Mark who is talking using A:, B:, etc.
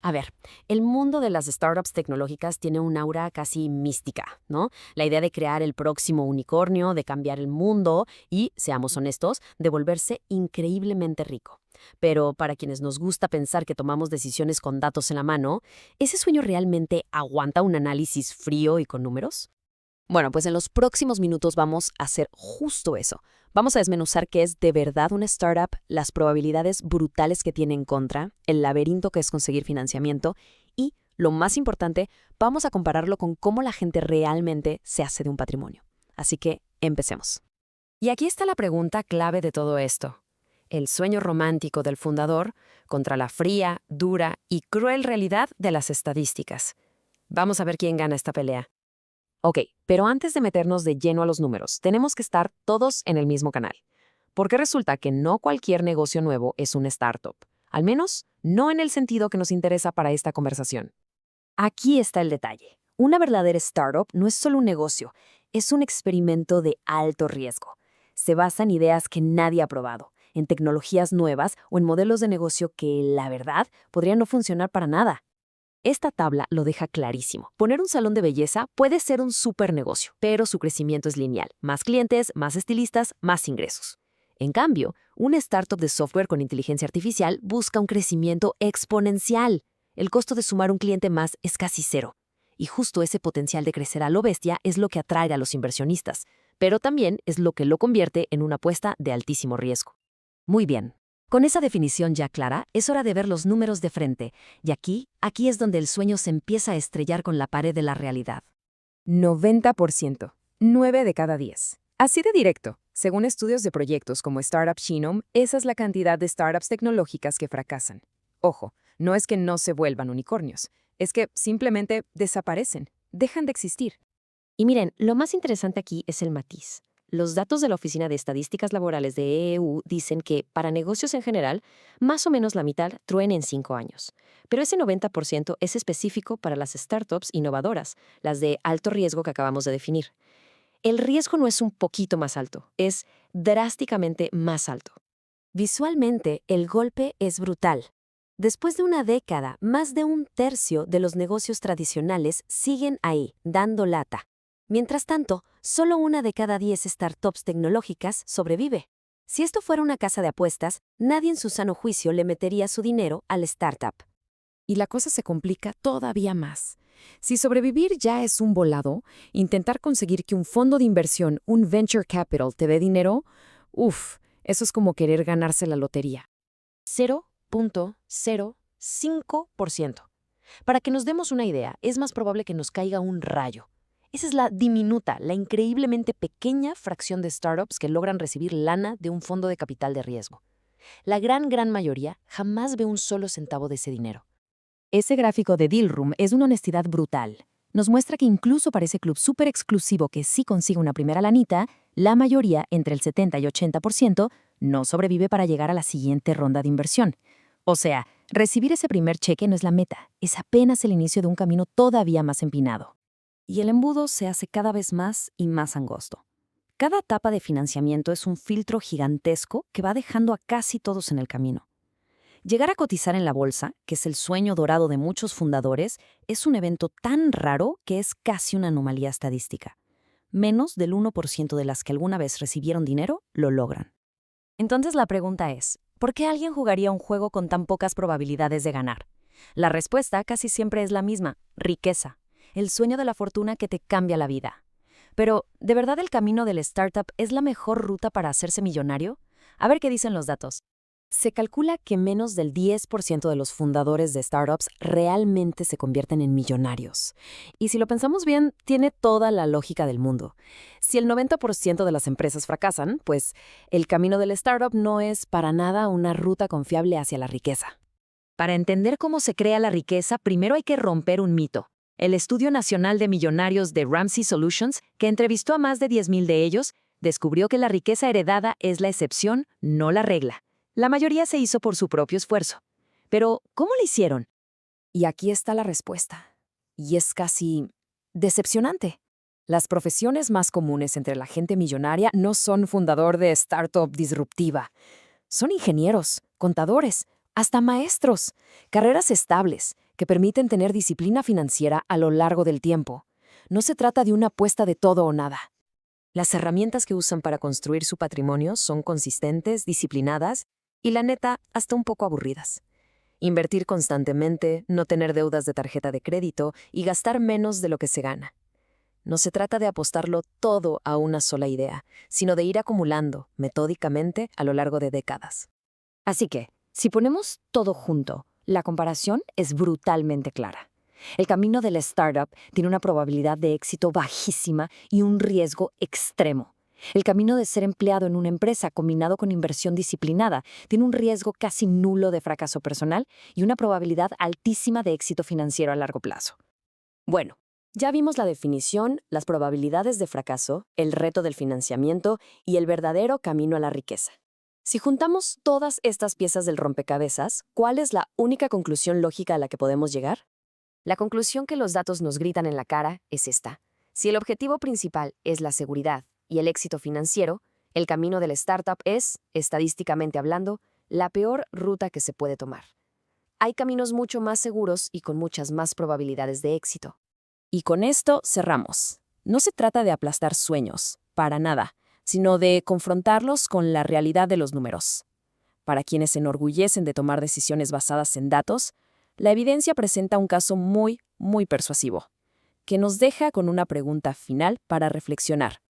A: A ver, el mundo de las startups tecnológicas tiene un aura casi mística, ¿no? La idea de crear el próximo unicornio, de cambiar el mundo y, seamos honestos, de volverse increíblemente rico. Pero para quienes nos gusta pensar que tomamos decisiones con datos en la mano, ¿ese sueño realmente aguanta un análisis frío y con números?
B: Bueno, pues en los próximos minutos vamos a hacer justo eso. Vamos a desmenuzar qué es de verdad una startup, las probabilidades brutales que tiene en contra, el laberinto que es conseguir financiamiento y, lo más importante, vamos a compararlo con cómo la gente realmente se hace de un patrimonio. Así que, empecemos.
A: Y aquí está la pregunta clave de todo esto. El sueño romántico del fundador contra la fría, dura y cruel realidad de las estadísticas. Vamos a ver quién gana esta pelea. Ok, pero antes de meternos de lleno a los números, tenemos que estar todos en el mismo canal. Porque resulta que no cualquier negocio nuevo es una startup. Al menos, no en el sentido que nos interesa para esta conversación.
B: Aquí está el detalle. Una verdadera startup no es solo un negocio, es un experimento de alto riesgo. Se basa en ideas que nadie ha probado, en tecnologías nuevas o en modelos de negocio que, la verdad, podrían no funcionar para nada. Esta tabla lo deja clarísimo. Poner un salón de belleza puede ser un super negocio, pero su crecimiento es lineal. Más clientes, más estilistas, más ingresos. En cambio, una startup de software con inteligencia artificial busca un crecimiento exponencial. El costo de sumar un cliente más es casi cero. Y justo ese potencial de crecer a lo bestia es lo que atrae a los inversionistas, pero también es lo que lo convierte en una apuesta de altísimo riesgo. Muy bien. Con esa definición ya clara, es hora de ver los números de frente, y aquí es donde el sueño se empieza a estrellar con la pared de la realidad.
C: 90%, 9 de cada 10. Así de directo. Según estudios de proyectos como Startup Genome, esa es la cantidad de startups tecnológicas que fracasan. Ojo, no es que no se vuelvan unicornios, es que simplemente desaparecen, dejan de existir.
A: Y miren, lo más interesante aquí es el matiz. Los datos de la Oficina de Estadísticas Laborales de EU dicen que, para negocios en general, más o menos la mitad truena en 5 años. Pero ese 90% es específico para las startups innovadoras, las de alto riesgo que acabamos de definir. El riesgo no es un poquito más alto, es drásticamente más alto.
B: Visualmente, el golpe es brutal. Después de una década, más de un tercio de los negocios tradicionales siguen ahí, dando lata. Mientras tanto, solo una de cada 10 startups tecnológicas sobrevive. Si esto fuera una casa de apuestas, nadie en su sano juicio le metería su dinero al startup.
C: Y la cosa se complica todavía más. Si sobrevivir ya es un volado, intentar conseguir que un fondo de inversión, un venture capital, te dé dinero, eso es como querer ganarse la lotería.
A: 0.05%. Para que nos demos una idea, es más probable que nos caiga un rayo. Esa es la diminuta, la increíblemente pequeña fracción de startups que logran recibir lana de un fondo de capital de riesgo. La gran mayoría jamás ve un solo centavo de ese dinero.
B: Ese gráfico de Dealroom es una honestidad brutal. Nos muestra que incluso para ese club súper exclusivo que sí consigue una primera lanita, la mayoría, entre el 70 y 80%, no sobrevive para llegar a la siguiente ronda de inversión. O sea, recibir ese primer cheque no es la meta, es apenas el inicio de un camino todavía más empinado. Y el embudo se hace cada vez más y más angosto. Cada etapa de financiamiento es un filtro gigantesco que va dejando a casi todos en el camino. Llegar a cotizar en la bolsa, que es el sueño dorado de muchos fundadores, es un evento tan raro que es casi una anomalía estadística. Menos del 1% de las que alguna vez recibieron dinero lo logran. Entonces la pregunta es, ¿por qué alguien jugaría un juego con tan pocas probabilidades de ganar? La respuesta casi siempre es la misma: riqueza, el sueño de la fortuna que te cambia la vida. Pero, ¿de verdad el camino del startup es la mejor ruta para hacerse millonario? A ver qué dicen los datos. Se calcula que menos del 10% de los fundadores de startups realmente se convierten en millonarios. Y si lo pensamos bien, tiene toda la lógica del mundo. Si el 90% de las empresas fracasan, pues el camino del startup no es para nada una ruta confiable hacia la riqueza. Para entender cómo se crea la riqueza, primero hay que romper un mito. El Estudio Nacional de Millonarios de Ramsey Solutions, que entrevistó a más de 10,000 de ellos, descubrió que la riqueza heredada es la excepción, no la regla. La mayoría se hizo por su propio esfuerzo. Pero, ¿cómo lo hicieron? Y aquí está la respuesta. Y es casi decepcionante. Las profesiones más comunes entre la gente millonaria no son fundador de startup disruptiva. Son ingenieros, contadores,
A: hasta maestros, carreras estables que permiten tener disciplina financiera a lo largo del tiempo. No se trata de una apuesta de todo o nada. Las herramientas que usan para construir su patrimonio son consistentes, disciplinadas y, la neta, hasta un poco aburridas. Invertir constantemente, no tener deudas de tarjeta de crédito y gastar menos de lo que se gana. No se trata de apostarlo todo a una sola idea, sino de ir acumulando metódicamente a lo largo de décadas.
B: Así que, si ponemos todo junto, la comparación es brutalmente clara. El camino de la startup tiene una probabilidad de éxito bajísima y un riesgo extremo. El camino de ser empleado en una empresa combinado con inversión disciplinada tiene un riesgo casi nulo de fracaso personal y una probabilidad altísima de éxito financiero a largo plazo.
A: Bueno, ya vimos la definición, las probabilidades de fracaso, el reto del financiamiento y el verdadero camino a la riqueza. Si juntamos todas estas piezas del rompecabezas, ¿cuál es la única conclusión lógica a la que podemos llegar? La conclusión que los datos nos gritan en la cara es esta. Si el objetivo principal es la seguridad y el éxito financiero, el camino de la startup es, estadísticamente hablando, la peor ruta que se puede tomar. Hay caminos mucho más seguros y con muchas más probabilidades de éxito.
C: Y con esto cerramos. No se trata de aplastar sueños, para nada, sino de confrontarlos con la realidad de los números. Para quienes se enorgullecen de tomar decisiones basadas en datos, la evidencia presenta un caso muy, muy persuasivo, que nos deja con una pregunta final para reflexionar.